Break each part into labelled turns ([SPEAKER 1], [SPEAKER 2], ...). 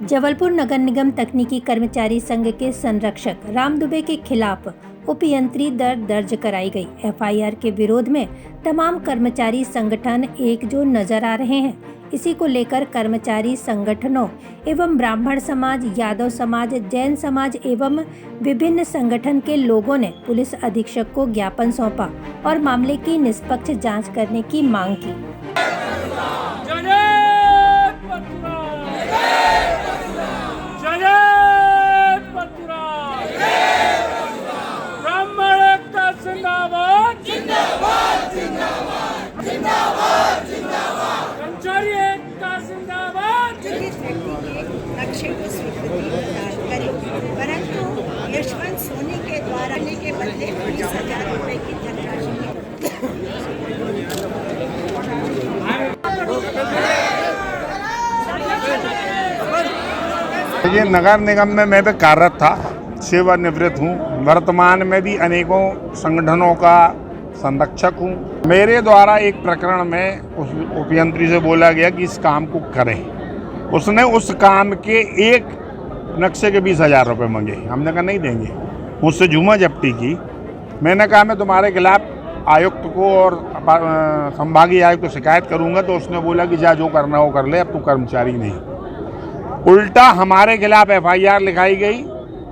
[SPEAKER 1] जबलपुर नगर निगम तकनीकी कर्मचारी संघ के संरक्षक राम दुबे के खिलाफ उपयंत्री दर्ज कराई गई। एफआईआर के विरोध में तमाम कर्मचारी संगठन एकजुट नजर आ रहे हैं। इसी को लेकर कर्मचारी संगठनों एवं ब्राह्मण समाज, यादव समाज, जैन समाज एवं विभिन्न संगठन के लोगों ने पुलिस अधीक्षक को ज्ञापन सौंपा और मामले की निष्पक्ष जांच करने की मांग की।
[SPEAKER 2] नक्शे को स्वीकृति करें, परंतु यशवंत सोनी के द्वारा के बदले 20,000 रुपये की धनराशि
[SPEAKER 3] ये नगर निगम में मैं भी कार्यरत था, सेवानिवृत्त हूँ। वर्तमान में भी अनेकों संगठनों का संरक्षक हूँ। मेरे द्वारा एक प्रकरण में उस उपयंत्री से बोला गया कि इस काम को करें। उसने उस काम के एक नक्शे के 20,000 रुपये मांगे। हमने कहा नहीं देंगे। मुझसे झूमा जब्ती की। मैंने कहा मैं तुम्हारे खिलाफ आयुक्त को और संभागीय आयुक्त को शिकायत करूंगा। तो उसने बोला कि जा जो करना हो कर ले, अब तू कर्मचारी नहीं। उल्टा हमारे खिलाफ एफआईआर लिखाई गई।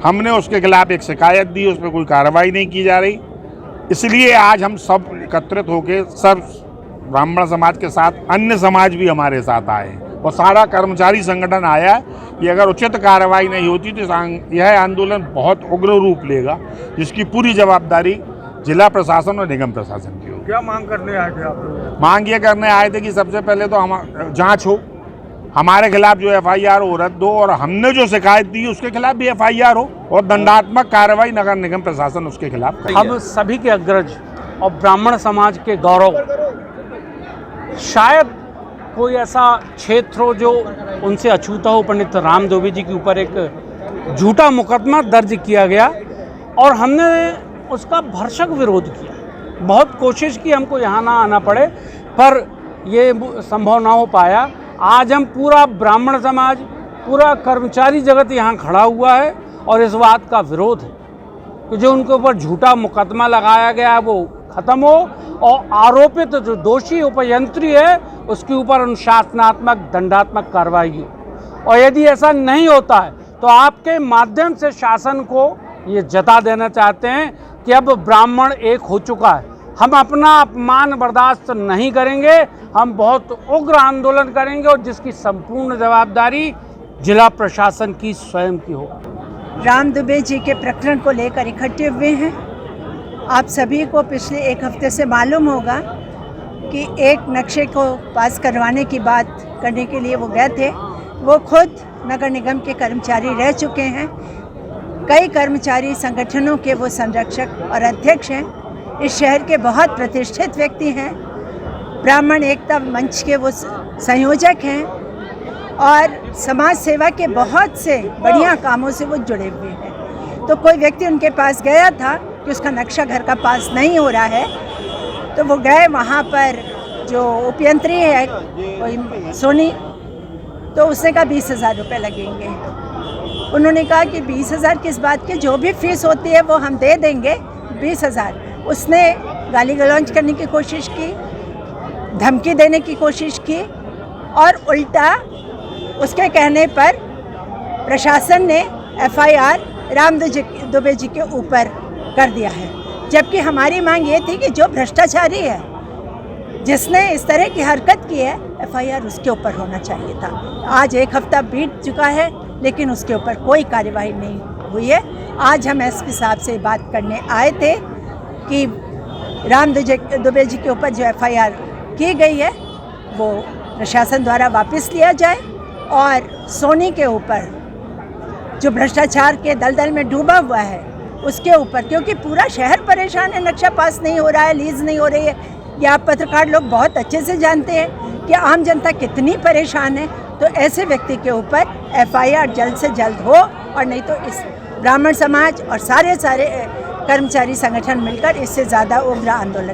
[SPEAKER 3] हमने उसके खिलाफ एक शिकायत दी, उस पर कोई कार्रवाई नहीं की जा रही। इसलिए आज हम सब एकत्रित होकर सब ब्राह्मण समाज के साथ अन्य समाज भी हमारे साथ आए और सारा कर्मचारी संगठन आया कि अगर उचित कार्रवाई नहीं होती तो यह आंदोलन बहुत उग्र रूप लेगा, जिसकी पूरी जवाबदारी जिला प्रशासन और निगम प्रशासन की होगी।
[SPEAKER 4] क्या मांग करने आए थे आप लोग?
[SPEAKER 3] मांग ये करने आए थे कि सबसे पहले तो हम जांच हो, हमारे खिलाफ जो एफआईआर हो रद्द हो और हमने जो शिकायत दी उसके खिलाफ भी एफआईआर हो और दंडात्मक कार्रवाई नगर निगम प्रशासन उसके खिलाफ करे।
[SPEAKER 4] हम सभी के अग्रज और ब्राह्मण समाज के गौरव, शायद कोई ऐसा क्षेत्र हो जो उनसे अछूता हो। पंडित राम दुबे जी के ऊपर एक झूठा मुकदमा दर्ज किया गया और हमने उसका भरसक विरोध किया। बहुत कोशिश की हमको यहाँ ना आना पड़े, पर ये संभव ना हो पाया। आज हम पूरा ब्राह्मण समाज, पूरा कर्मचारी जगत यहाँ खड़ा हुआ है और इस बात का विरोध है कि जो उनके ऊपर झूठा मुकदमा लगाया गया है वो खत्म हो और आरोपित जो दोषी उपयंत्री है उसके ऊपर अनुशासनात्मक दंडात्मक कार्रवाई हो। और यदि ऐसा नहीं होता है तो आपके माध्यम से शासन को ये जता देना चाहते हैं कि अब ब्राह्मण एक हो चुका है। हम अपना अपमान बर्दाश्त नहीं करेंगे। हम बहुत उग्र आंदोलन करेंगे और जिसकी संपूर्ण जवाबदारी जिला प्रशासन की स्वयं की होगी।
[SPEAKER 2] राम दुबे जी के प्रकरण को लेकर इकट्ठे हुए हैं। आप सभी को पिछले एक हफ्ते से मालूम होगा कि एक नक्शे को पास करवाने की बात करने के लिए वो गए थे। वो खुद नगर निगम के कर्मचारी रह चुके हैं। कई कर्मचारी संगठनों के वो संरक्षक और अध्यक्ष हैं। इस शहर के बहुत प्रतिष्ठित व्यक्ति हैं। ब्राह्मण एकता मंच के वो संयोजक हैं और समाज सेवा के बहुत से बढ़िया कामों से वो जुड़े हुए हैं। तो कोई व्यक्ति उनके पास गया था कि उसका नक्शा घर का पास नहीं हो रहा है, तो वो गए वहाँ पर जो उपयंत्री है कोई सोनी, तो उसने कहा 20,000 रुपये लगेंगे। उन्होंने कहा कि 20,000 किस बात की, जो भी फीस होती है वो हम दे देंगे। 20,000 उसने गाली गलौज करने की कोशिश की, धमकी देने की कोशिश की और उल्टा उसके कहने पर प्रशासन ने एफआईआर राम दुबे जी के ऊपर कर दिया है। जबकि हमारी मांग ये थी कि जो भ्रष्टाचारी है, जिसने इस तरह की हरकत की है, एफआईआर उसके ऊपर होना चाहिए था। आज एक हफ्ता बीत चुका है लेकिन उसके ऊपर कोई कार्यवाही नहीं हुई है। आज हम एसपी साहब से बात करने आए थे कि राम दुबे जी के ऊपर जो एफआईआर की गई है वो प्रशासन द्वारा वापस लिया जाए और सोनी के ऊपर जो भ्रष्टाचार के दलदल में डूबा हुआ है उसके ऊपर, क्योंकि पूरा शहर परेशान है, नक्शा पास नहीं हो रहा है, लीज नहीं हो रही है। ये आप पत्रकार लोग बहुत अच्छे से जानते हैं कि आम जनता कितनी परेशान है। तो ऐसे व्यक्ति के ऊपर एफआईआर जल्द से जल्द हो और नहीं तो इस ब्राह्मण समाज और सारे कर्मचारी संगठन मिलकर इससे ज़्यादा उग्र आंदोलन